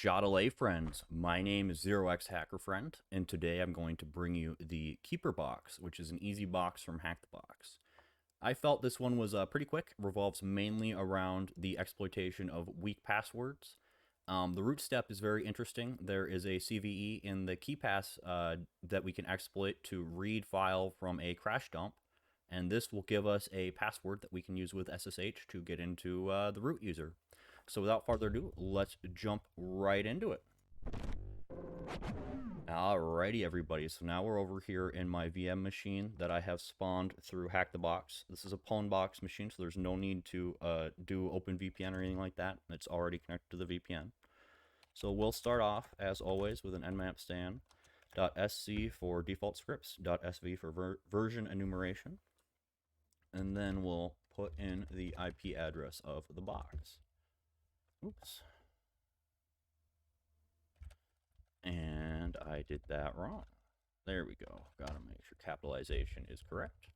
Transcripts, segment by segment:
Chatelet friends, my name is 0xHackerFriend, and today I'm going to bring you the Keeper box, which is an easy box from Hack the Box. I felt this one was pretty quick, revolves mainly around the exploitation of weak passwords. The root step is very interesting. There is a CVE in the Keepass that we can exploit to read file from a crash dump, and this will give us a password that we can use with SSH to get into the root user. So without further ado, let's jump right into it. Alrighty, everybody. So now we're over here in my VM machine that I have spawned through Hack the Box. This is a Pwn box machine, so there's no need to do OpenVPN or anything like that. It's already connected to the VPN. So we'll start off, as always, with an nmap scan.sc for default scripts, .sv for version enumeration, and then we'll put in the IP address of the box. Oops. And I did that wrong. There we go. Gotta make sure capitalization is correct.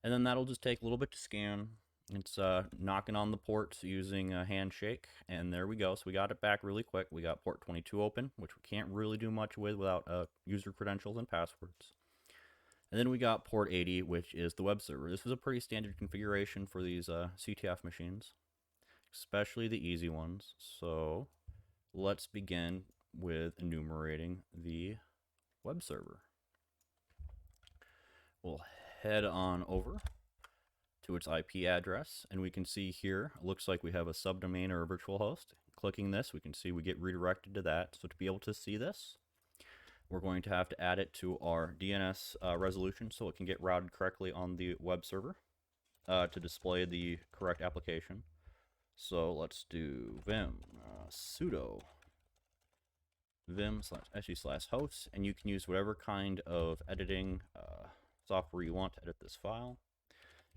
And then that'll just take a little bit to scan. It's knocking on the ports using a handshake. And there we go. So we got it back really quick. We got port 22 open, which we can't really do much with without user credentials and passwords. And then we got port 80, which is the web server. This is a pretty standard configuration for these CTF machines, especially the easy ones. So let's begin with enumerating the web server. We'll head on over to its IP address, and we can see here, it looks like we have a subdomain or a virtual host. Clicking this, we can see we get redirected to that. So to be able to see this, we're going to have to add it to our DNS resolution so it can get routed correctly on the web server to display the correct application. So let's do vim sudo vim/su/host, and you can use whatever kind of editing software you want to edit this file.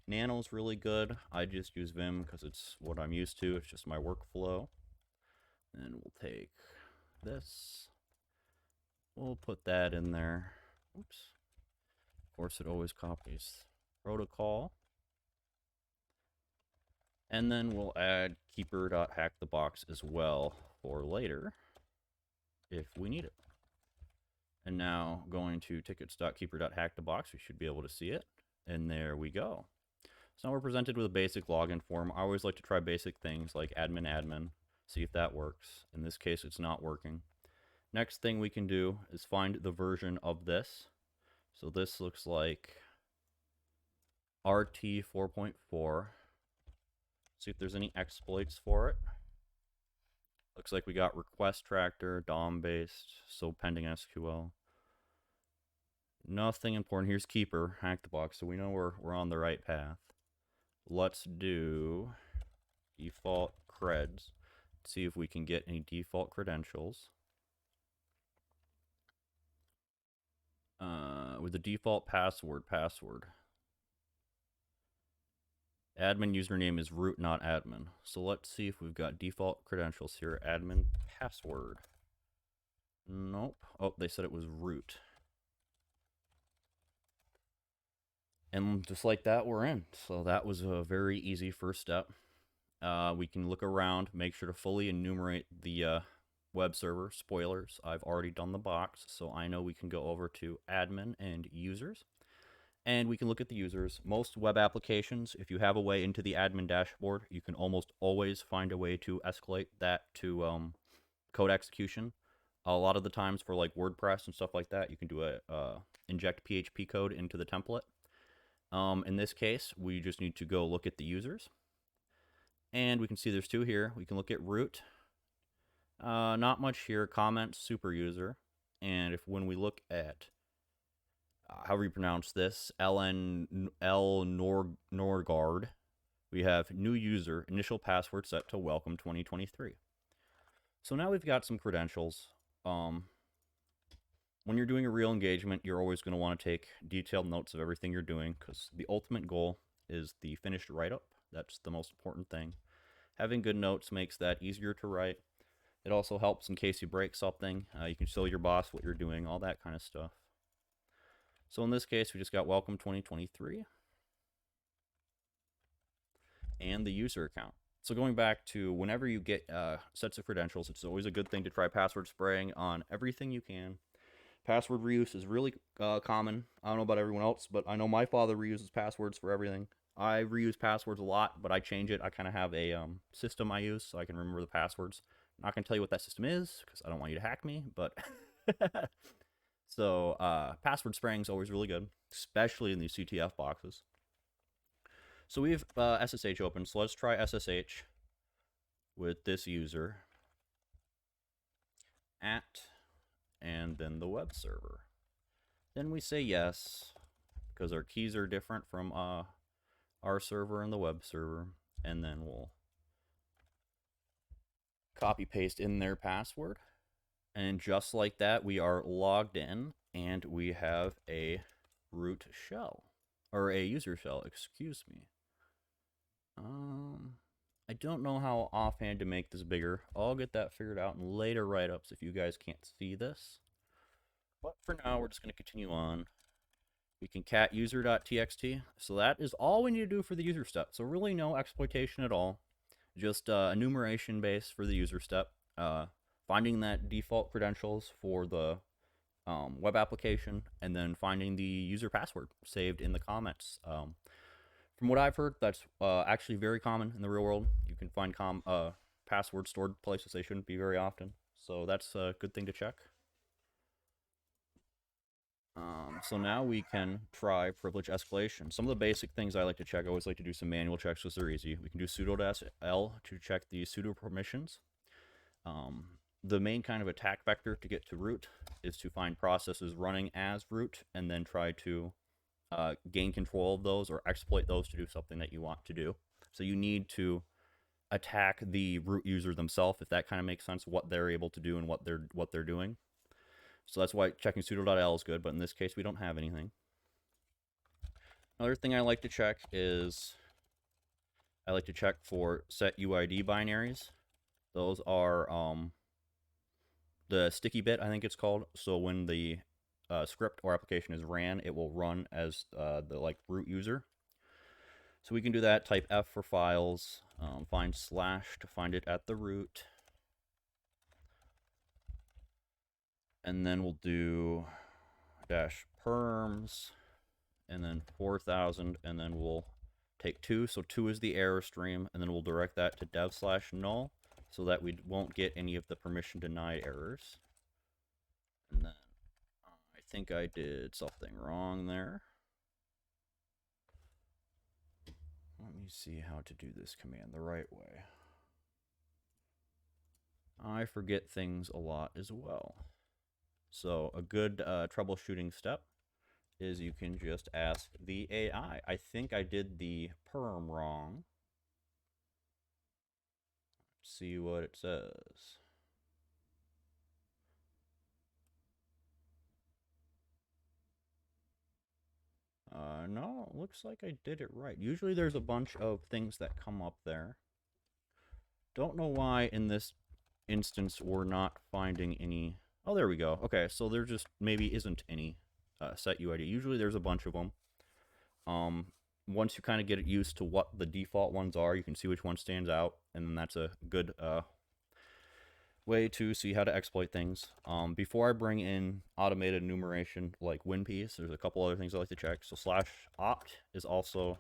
Nano's really good. I just use Vim because it's what I'm used to. It's just my workflow. And we'll take this. We'll put that in there. Oops. Of course, it always copies protocol. And then we'll add keeper.hackthebox as well for later if we need it. And now going to tickets.keeper.hackthebox, we should be able to see it. And there we go. So now we're presented with a basic login form. I always like to try basic things like admin, see if that works. In this case, it's not working. Next thing we can do is find the version of this. So this looks like RT 4.4. See if there's any exploits for it. Looks like we got request tractor, DOM based, so pending SQL. Nothing important. Here's Keeper, Hack the Box, so we know we're on the right path. Let's do default creds. See if we can get any default credentials. With the default password. Admin username is root, not admin. So let's see if we've got default credentials here. Admin password. Nope. Oh, they said it was root. And just like that, we're in. So that was a very easy first step. We can look around, make sure to fully enumerate the web server. Spoilers, I've already done the box, so I know we can go over to admin and users. And we can look at the users. Most web applications, if you have a way into the admin dashboard, you can almost always find a way to escalate that to code execution. A lot of the times for like WordPress and stuff like that, you can do a inject PHP code into the template. In this case, we just need to go look at the users. And we can see there's two here. We can look at root. Not much here. Comment, super user. And when we look at however you pronounce this, Norgard, we have new user, initial password set to welcome 2023. So now we've got some credentials. When you're doing a real engagement, you're always going to want to take detailed notes of everything you're doing because the ultimate goal is the finished write-up. That's the most important thing. Having good notes makes that easier to write. It also helps in case you break something. You can show your boss what you're doing, all that kind of stuff. So in this case, we just got welcome 2023 and the user account. So going back to whenever you get sets of credentials, it's always a good thing to try password spraying on everything you can. Password reuse is really common. I don't know about everyone else, but I know my father reuses passwords for everything. I reuse passwords a lot, but I change it. I kind of have a system I use so I can remember the passwords. I'm not going to tell you what that system is because I don't want you to hack me, but so password spraying is always really good, especially in these CTF boxes. So we have SSH open, so let's try SSH with this user at and then the web server. Then we say yes because our keys are different from our server and the web server, and then we'll copy paste in their password, and just like that we are logged in and we have a root shell, or a user shell, excuse me. I don't know how offhand to make this bigger. I'll get that figured out in later write-ups if you guys can't see this, but for now we're just going to continue on. We can cat user.txt. So that is all we need to do for the user step. So really no exploitation at all. Just enumeration base for the user step. Finding that default credentials for the web application, and then finding the user password saved in the comments. From what I've heard, that's actually very common in the real world. You can find passwords stored places they shouldn't be very often. So that's a good thing to check. So now we can try privilege escalation. Some of the basic things I like to check, I always like to do some manual checks because they're easy. We can do sudo-l to check the sudo permissions. The main kind of attack vector to get to root is to find processes running as root and then try to gain control of those or exploit those to do something that you want to do. So you need to attack the root user themselves, if that kind of makes sense, what they're able to do and what they're doing. So that's why checking sudo.l is good, but in this case we don't have anything. Another thing I like to check is I like to check for set UID binaries. Those are the sticky bit, I think it's called. So when the script or application is ran, it will run as the root user. So we can do that. Type F for files, find slash to find it at the root, and then we'll do dash perms, and then 4000, and then we'll take 2. So 2 is the error stream, and then we'll direct that to dev/null so that we won't get any of the permission denied errors. And then I think I did something wrong there. Let me see how to do this command the right way. I forget things a lot as well. So a good troubleshooting step is you can just ask the AI. I think I did the perm wrong. Let's see what it says. No, it looks like I did it right. Usually there's a bunch of things that come up there. Don't know why in this instance we're not finding any. Oh, there we go. Okay, so there just maybe isn't any set UID. Usually there's a bunch of them. Once you kind of get used to what the default ones are, you can see which one stands out, and then that's a good way to see how to exploit things. Before I bring in automated enumeration like WinPeace, there's a couple other things I like to check. So /opt is also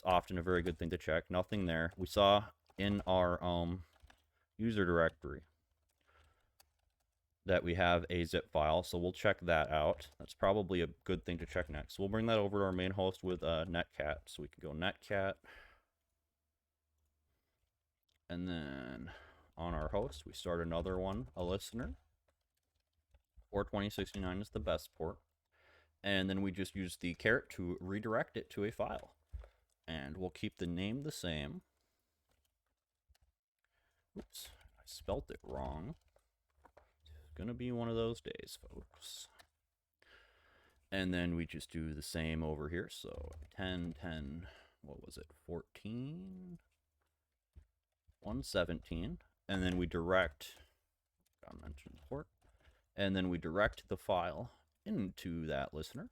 often a very good thing to check. Nothing there. We saw in our user directory that we have a zip file, so we'll check that out. That's probably a good thing to check next. So we'll bring that over to our main host with netcat. So we can go netcat, and then on our host we start another one, a listener. Port 2069 is the best port, and then we just use the caret to redirect it to a file, and we'll keep the name the same. Oops, I spelt it wrong. Gonna be one of those days, folks. And then we just do the same over here. So 10, what was it? 14, 117. And then we direct, I mentioned port, and then we direct the file into that listener.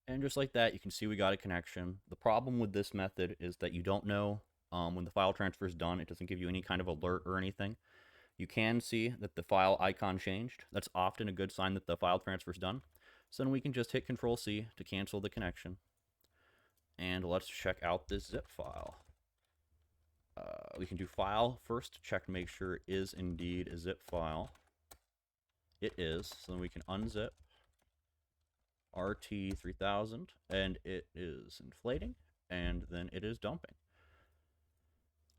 And just like that, you can see we got a connection. The problem with this method is that you don't know When the file transfer is done, it doesn't give you any kind of alert or anything. You can see that the file icon changed. That's often a good sign that the file transfer is done. So then we can just hit Control-C to cancel the connection. And let's check out this zip file. We can do file first to check to make sure it is indeed a zip file. It is. So then we can unzip RT3000, and it is inflating, and then it is dumping.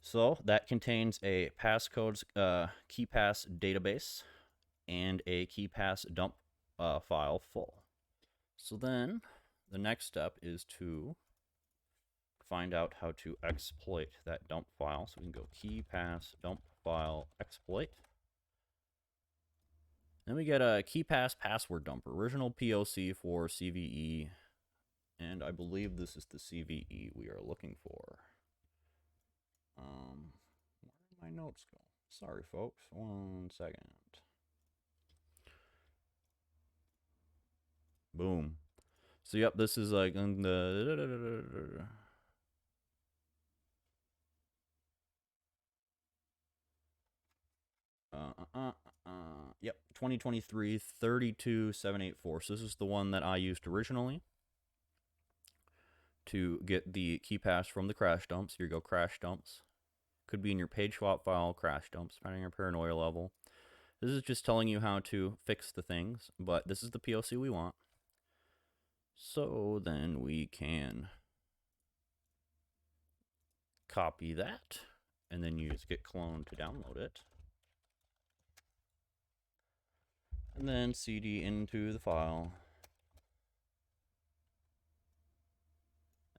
So that contains a passcodes Keepass database and a Keepass dump file full. So then the next step is to find out how to exploit that dump file. So we can go Keepass dump file exploit. Then we get a Keepass password dumper, original POC for CVE, and I believe this is the CVE we are looking for. Where did my notes go? Sorry, folks. 1 second. Boom. So, yep, this is like in the... Yep, 2023 32784. So this is the one that I used originally to get the Keepass from the crash dumps. Here you go, crash dumps. Could be in your page swap file, crash dumps, depending on your paranoia level. This is just telling you how to fix the things, but this is the POC we want. So then we can copy that, and then use git clone to download it. And then cd into the file.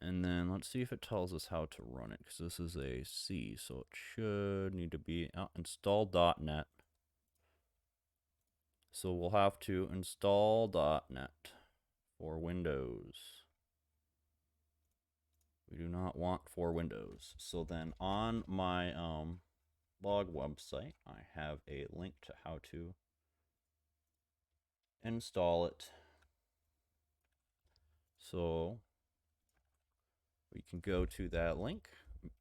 And then let's see if it tells us how to run it, because this is a C, so it should need to be install.net. So we'll have to install.net for Windows. We do not want for Windows. So then on my blog website, I have a link to how to install it. So we can go to that link.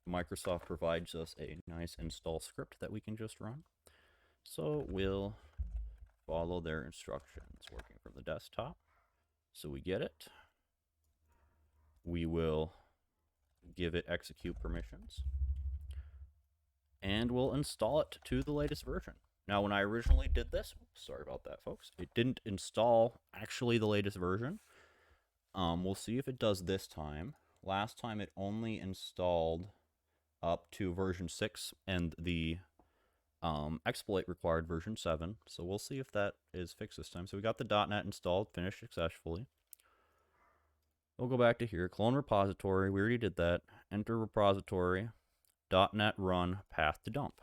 Microsoft provides us a nice install script that we can just run. So we'll follow their instructions, working from the desktop. So we get it. We will give it execute permissions. And we'll install it to the latest version. Now, when I originally did this, sorry about that, folks, it didn't install actually the latest version. We'll see if it does this time. Last time it only installed up to version 6, and the exploit required version 7. So we'll see if that is fixed this time. So we got the .NET installed, finished successfully. We'll go back to here, clone repository. We already did that. Enter repository, .NET run, path to dump.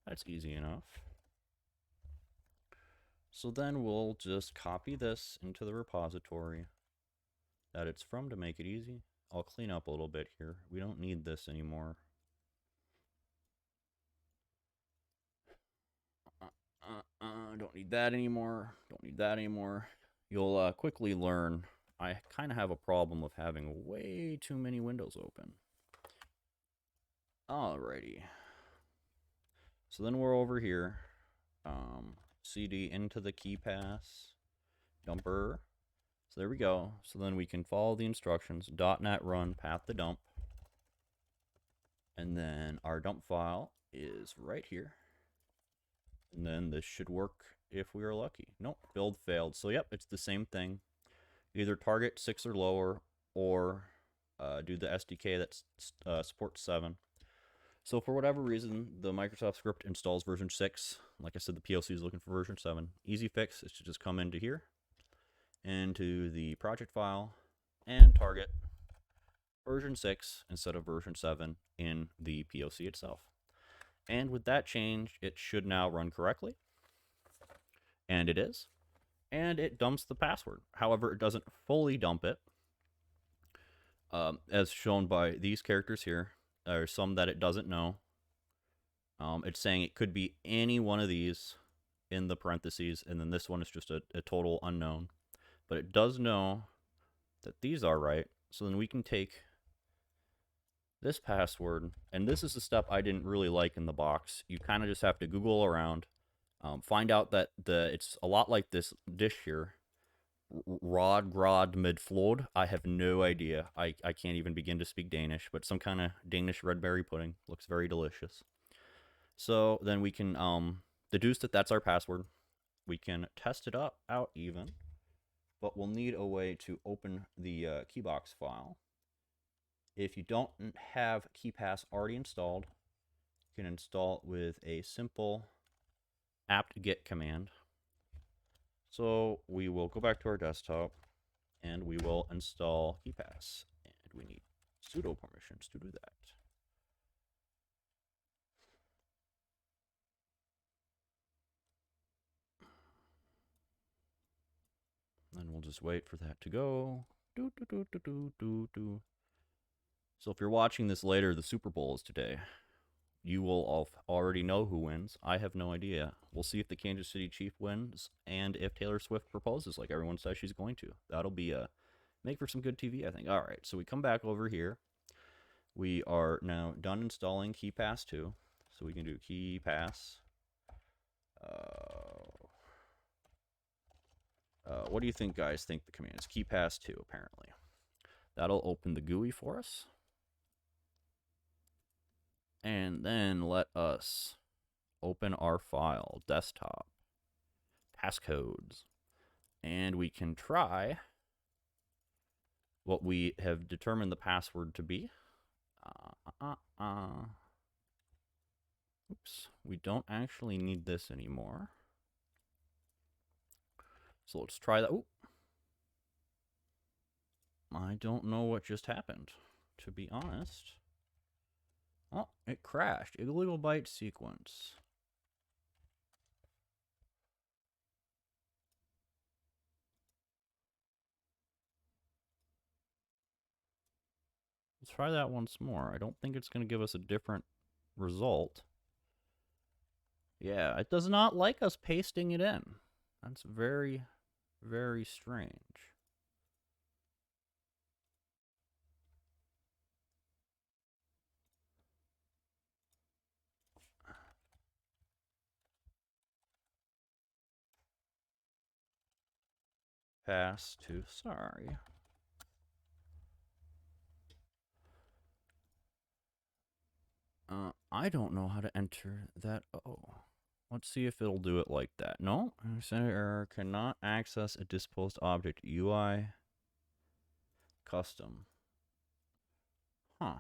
That's easy enough. So then we'll just copy this into the repository that it's from to make it easy. I'll clean up a little bit here. We don't need this anymore. Don't need that anymore. Don't need that anymore. You'll quickly learn I kind of have a problem of having way too many windows open. Alrighty. So then we're over here. CD into the Keepass dumper. So there we go. So then we can follow the instructions. .NET run path to dump. And then our dump file is right here. And then this should work if we are lucky. Nope, build failed. So yep, it's the same thing. Either target 6 or lower, or do the SDK that supports 7. So for whatever reason, the Microsoft script installs version 6. Like I said, the PLC is looking for version 7. Easy fix is to just come into here, into the project file, and target version 6 instead of version 7 in the POC itself. And with that change, it should now run correctly. And it is. And it dumps the password. However, it doesn't fully dump it. As shown by these characters here. There are some that it doesn't know. It's saying it could be any one of these in the parentheses, and then this one is just a total unknown. But it does know that these are right. So then we can take this password, and this is the step I didn't really like in the box. You kind of just have to Google around, find out that it's a lot like this dish here, Rod Grod Midflod. I have no idea. I can't even begin to speak Danish, but some kind of Danish red berry pudding. Looks very delicious. So then we can deduce that that's our password. We can test it out even, but we'll need a way to open the keybox file. If you don't have Keepass already installed, you can install it with a simple apt-get command. So we will go back to our desktop and we will install Keepass. And we need sudo permissions to do that. And we'll just wait for that to go. Do, do, do, do, do, do, do. So if you're watching this later, the Super Bowl is today. You will already know who wins. I have no idea. We'll see if the Kansas City Chief wins and if Taylor Swift proposes like everyone says she's going to. That'll be make for some good TV, I think. All right, so we come back over here. We are now done installing Keepass 2. So we can do Keepass. What do you think, guys? Think the command is Keepass 2, apparently. That'll open the GUI for us. And then let us open our file, desktop, passcodes, and we can try what we have determined the password to be. Oops, we don't actually need this anymore. So let's try that. Ooh. I don't know what just happened, to be honest. Oh, it crashed. Illegal byte sequence. Let's try that once more. I don't think it's going to give us a different result. Yeah, it does not like us pasting it in. That's very, very strange. Pass to sorry. I don't know how to enter that. Oh, let's see if it'll do it like that. No, center error cannot access a disposed object. UI custom. Huh.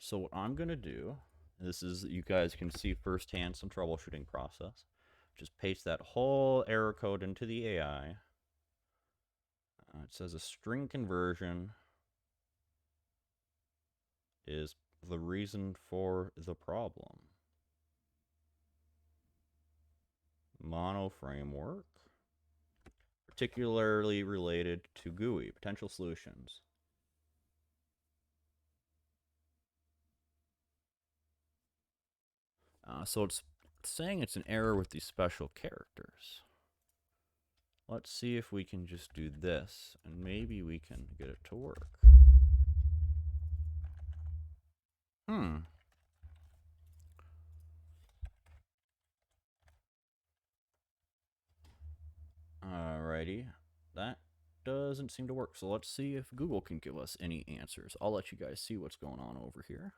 So what I'm gonna do, this is you guys can see firsthand some troubleshooting process. Just paste that whole error code into the AI. It says a string conversion is the reason for the problem. Mono framework, particularly related to GUI, potential solutions. So it's saying it's an error with these special characters. Let's see if we can just do this, and maybe we can get it to work. Alrighty. That doesn't seem to work. So let's see if Google can give us any answers. I'll let you guys see what's going on over here.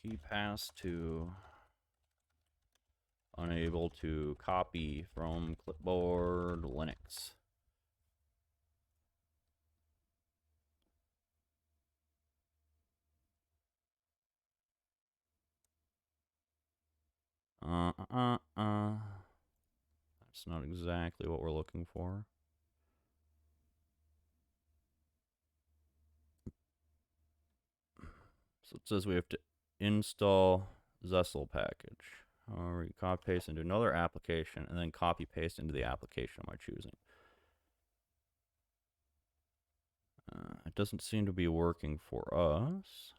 Keepass to unable to copy from clipboard Linux. That's not exactly what we're looking for. So it says we have to install Zessel package. Or you copy paste into another application and then copy paste into the application of my choosing. It doesn't seem to be working for us.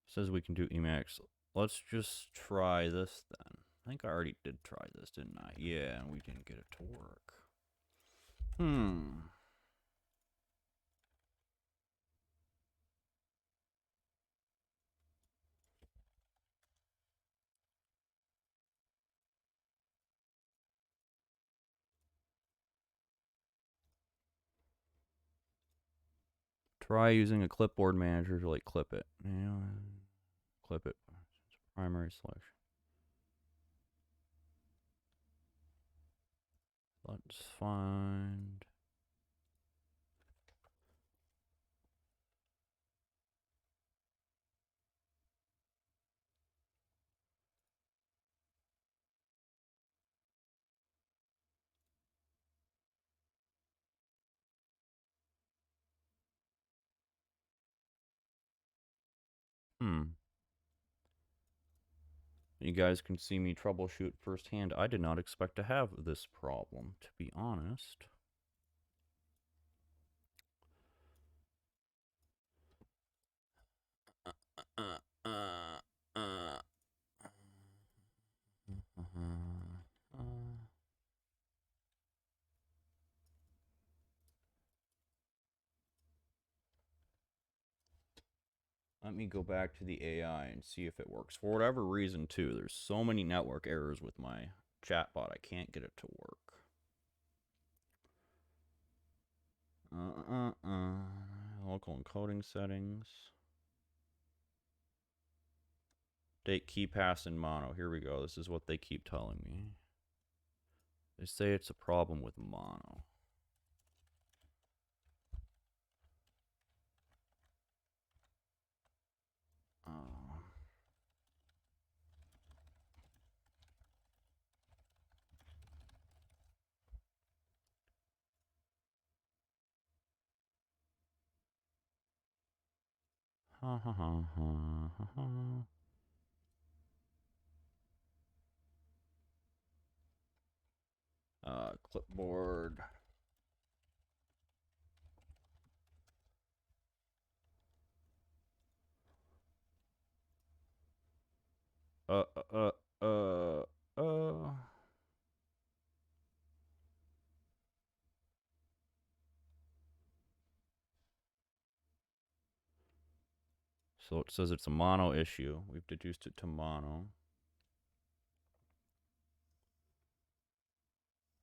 It says we can do Emacs let's just try this then. I think I already did try this, didn't I? Yeah, and we didn't get it to work. Try using a clipboard manager to like clip it. Yeah, clip it. Primary selection. Let's find. You guys can see me troubleshoot firsthand. I did not expect to have this problem, to be honest. Let me go back to the AI and see if it works. For whatever reason, too, there's so many network errors with my chatbot, I can't get it to work. Local encoding settings. Date Keepass in mono. Here we go. This is what they keep telling me. They say it's a problem with mono. Ha ha ha ha ha ha. Clipboard. Uh, uh, uh, uh. So it says it's a mono issue. We've deduced it to mono.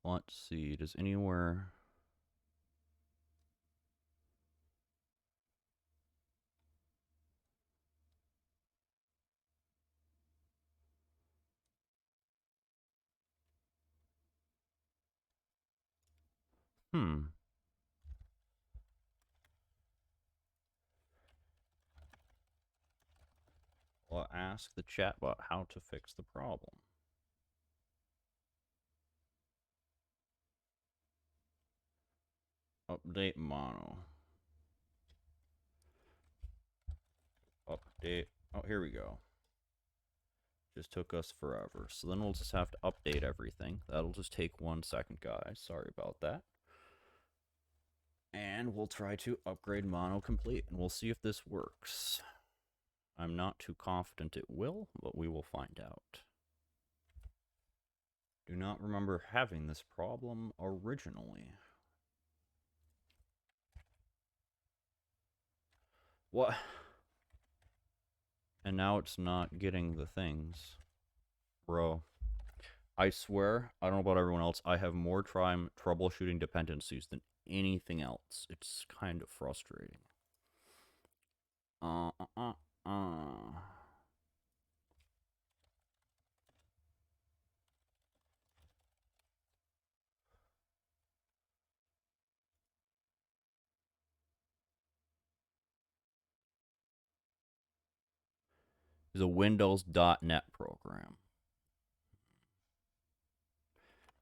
Let's see. Does anywhere... Well, ask the chatbot how to fix the problem. Update mono. Update. Oh, here we go. Just took us forever. So then we'll just have to update everything. That'll just take 1 second, guys. Sorry about that. And we'll try to upgrade mono complete, and we'll see if this works. I'm not too confident it will, but we will find out. Do not remember having this problem originally. What? And now it's not getting the things. Bro, I swear, I don't know about everyone else, I have more time troubleshooting dependencies than anything else. It's kind of frustrating. Is a Windows.NET program.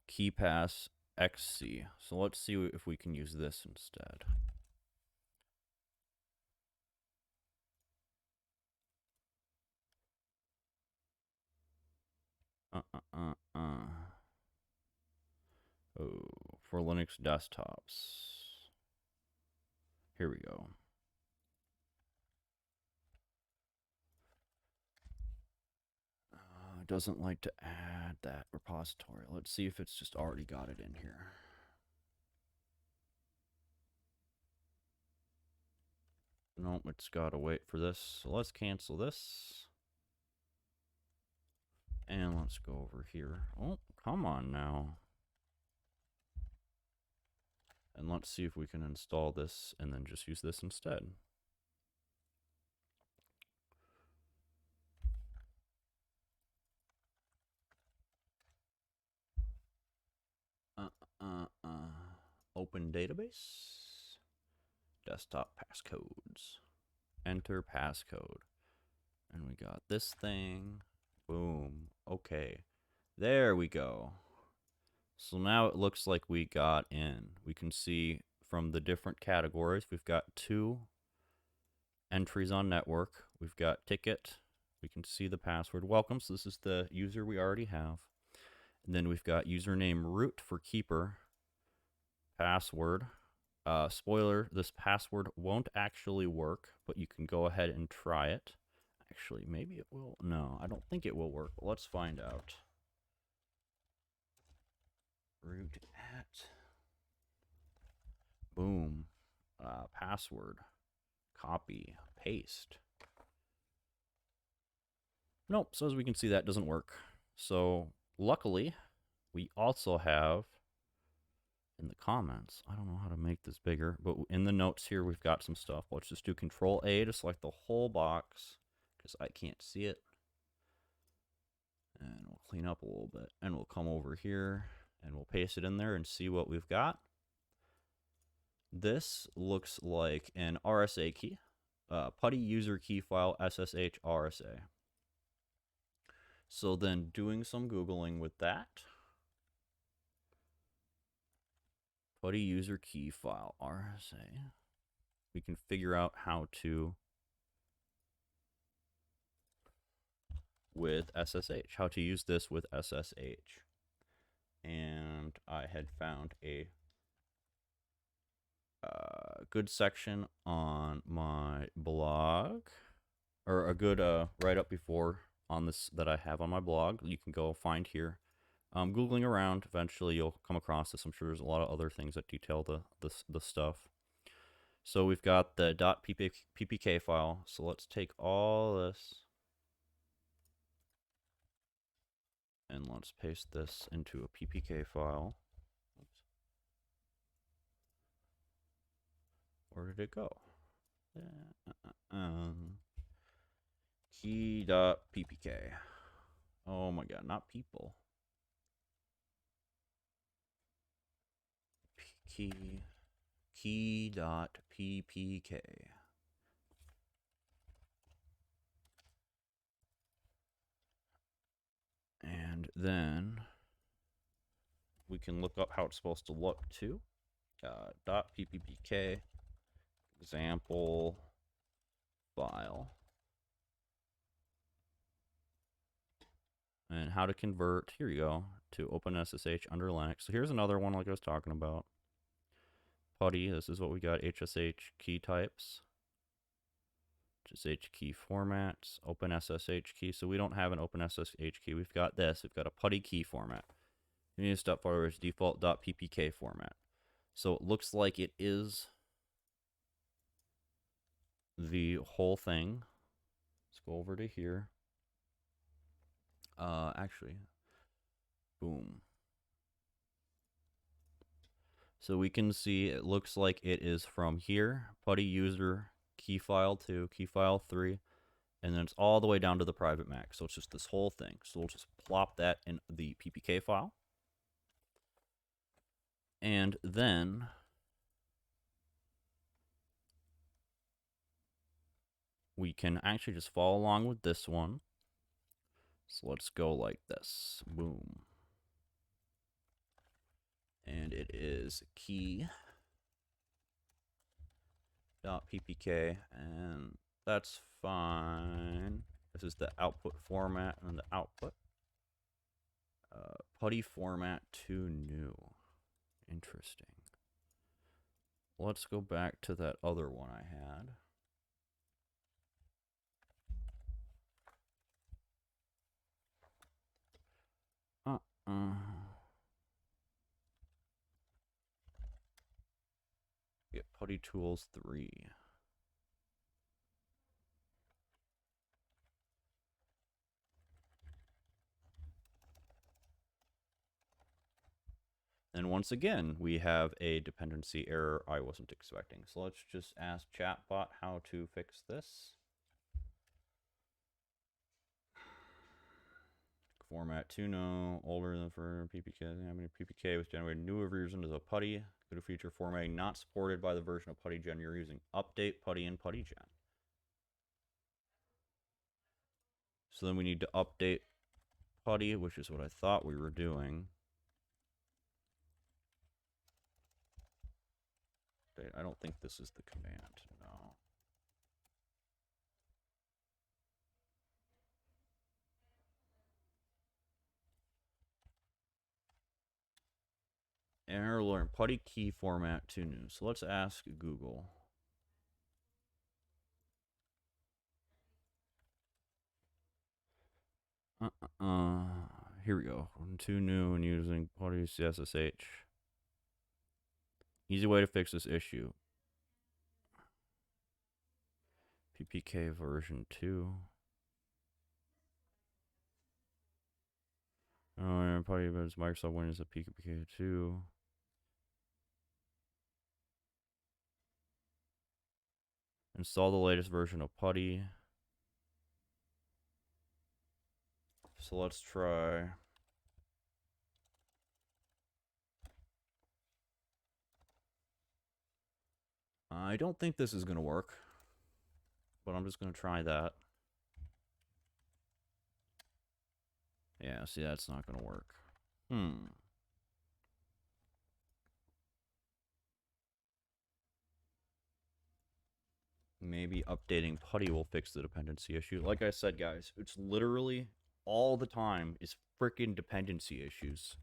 Keepass XC. So let's see if we can use this instead. Oh, for Linux desktops. Here we go. it doesn't like to add that repository. Let's see if it's just already got it in here. Nope, it's got to wait for this. So let's cancel this. And let's go over here. Oh, come on now. And let's see if we can install this and then just use this instead. Open database. Desktop passcodes. Enter passcode. And we got this thing. Boom. Okay. There we go. So now it looks like we got in. We can see from the different categories, we've got 2 entries on network. We've got ticket. We can see the password. Welcome. So this is the user we already have. And then we've got username root for keeper. Password. Spoiler, this password won't actually work, but you can go ahead and try it. Actually, maybe it will. No, I don't think it will work. Let's find out. Root at. Boom. Password. Copy. Paste. Nope, so as we can see, that doesn't work. So luckily, we also have in the comments, I don't know how to make this bigger, but in the notes here, we've got some stuff. Let's just do Control A to select the whole box because I can't see it. And we'll clean up a little bit. And we'll come over here and we'll paste it in there and see what we've got. This looks like an RSA key. Putty user key file SSH RSA. So then doing some Googling with that. Putty user key file RSA. We can figure out how to with SSH, how to use this with SSH. And I had found a good section on my blog, or a good write-up before on this that I have on my blog. You can go find here. Googling around, eventually you'll come across this. I'm sure there's a lot of other things that detail the stuff. So we've got the .ppk file. So let's take all this and let's paste this into a ppk file. Oops. Where did it go? Key.ppk. Oh my god, not people. Key.ppk. And then we can look up how it's supposed to look too. .ppk example file. And how to convert, here you go, to OpenSSH under Linux. So here's another one like I was talking about. Putty, this is what we got, HSH key types. SSH key formats, OpenSSH key. So we don't have an OpenSSH key. We've got this. We've got a Putty key format. We need to step forward as default .ppk format. So it looks like it is the whole thing. Let's go over to here. Actually, boom. So we can see it looks like it is from here, Putty user key file 2, key file 3, and then it's all the way down to the private MAC. So it's just this whole thing. So we'll just plop that in the ppk file. And then we can actually just follow along with this one. So let's go like this. Boom. And it is key.ppk, and that's fine. This is the output format and the output. Putty format to new. Interesting. Let's go back to that other one I had. Get Putty Tools 3. And once again, we have a dependency error I wasn't expecting. So let's just ask chatbot how to fix this. Format 2 no, older than for PPK. How many PPK was generated? Newer version is a Putty. Go to feature formatting not supported by the version of Putty Gen you're using. Update Putty and Putty Gen. So then we need to update Putty, which is what I thought we were doing. I don't think this is the command. No. Error learn Putty key format to new. So let's ask Google. Here we go. Too new and using Putty SSH. Easy way to fix this issue. PPK version 2. Oh, and Putty is Microsoft Windows at PPK 2. Install the latest version of Putty. So let's try. I don't think this is going to work, but I'm just going to try that. Yeah, see, that's not going to work. Maybe updating Putty will fix the dependency issue. Like I said, guys, it's literally all the time is freaking dependency issues.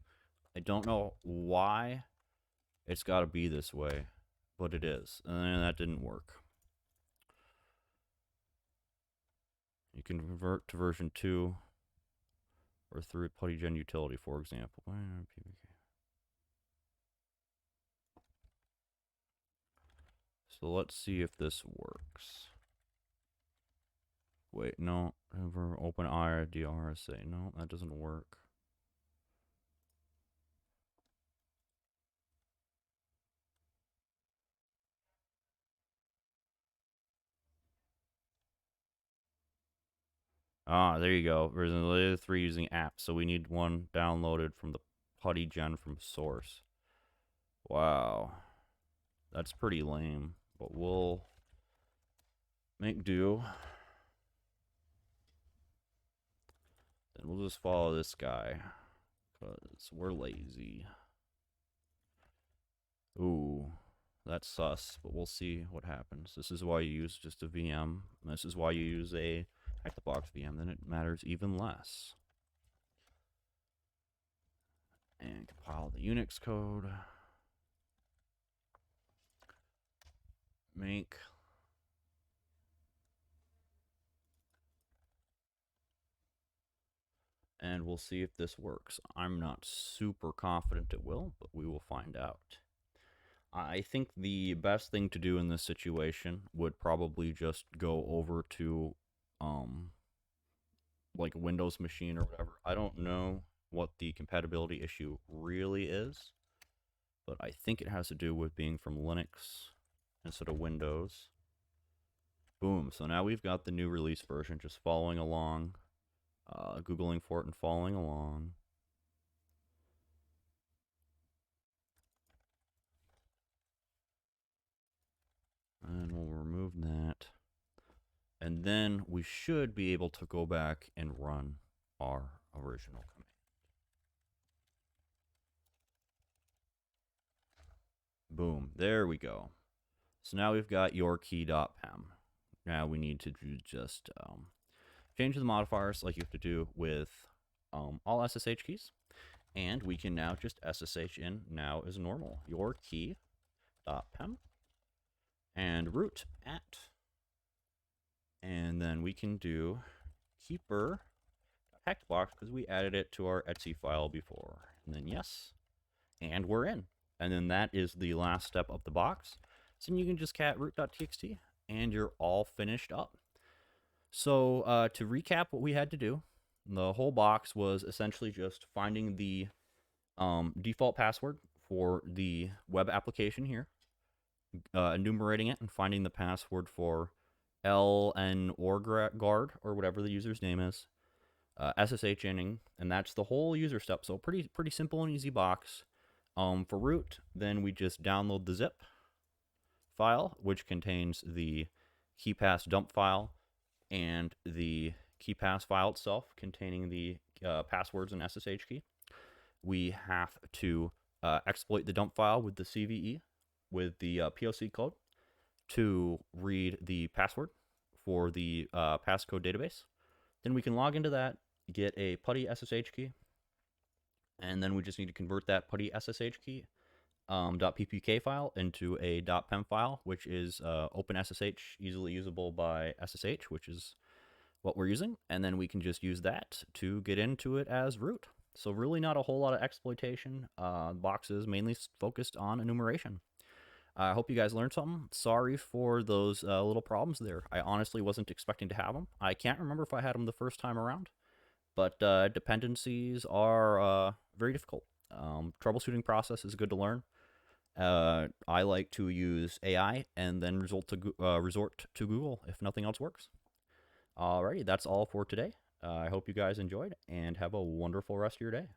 I don't know why it's got to be this way, but it is. And that didn't work. You can convert to version 2 or through Putty Gen utility, for example. So let's see if this works. Wait, no. Open IRDRSA. No, that doesn't work. Ah, there you go. Version 3 using apps. So we need one downloaded from the Putty Gen from source. Wow. That's pretty lame. But we'll make do. Then we'll just follow this guy. Because we're lazy. Ooh. That's sus. But we'll see what happens. This is why you use just a VM. This is why you use a hack-the-box VM. Then it matters even less. And compile the Unix code. Make. And we'll see if this works. I'm not super confident it will, but we will find out. I think the best thing to do in this situation would probably just go over to like a Windows machine or whatever. I don't know what the compatibility issue really is, but I think it has to do with being from Linux instead of Windows. Boom. So now we've got the new release version just following along, Googling for it and following along. And we'll remove that. And then we should be able to go back and run our original command. Boom. There we go. So now we've got your key.pem. Now we need to just change the modifiers like you have to do with all SSH keys. And we can now just SSH in now as normal. Your key.pem and root at. And then we can do keeper hacked box because we added it to our Etsy file before. And then yes, and we're in. And then that is the last step of the box. So then you can just cat root.txt and you're all finished up. So to recap what we had to do, the whole box was essentially just finding the default password for the web application here, enumerating it, and finding the password for LN or guard or whatever the user's name is, SSHing, and that's the whole user step. So pretty simple and easy box. For root, then we just download the zip file, which contains the Keepass dump file and the Keepass file itself containing the passwords and SSH key. We have to exploit the dump file with the CVE with the POC code to read the password for the passcode database. Then we can log into that, get a Putty SSH key, and then we just need to convert that Putty SSH key .ppk file into a .pem file, which is OpenSSH, easily usable by SSH, which is what we're using, and then we can just use that to get into it as root. So really not a whole lot of exploitation. Boxes mainly focused on enumeration. I hope you guys learned something. Sorry for those little problems there. I honestly wasn't expecting to have them. I can't remember if I had them the first time around, but dependencies are very difficult. Troubleshooting process is good to learn. I like to use AI and then resort to Google if nothing else works. Alrighty, that's all for today. I hope you guys enjoyed and have a wonderful rest of your day.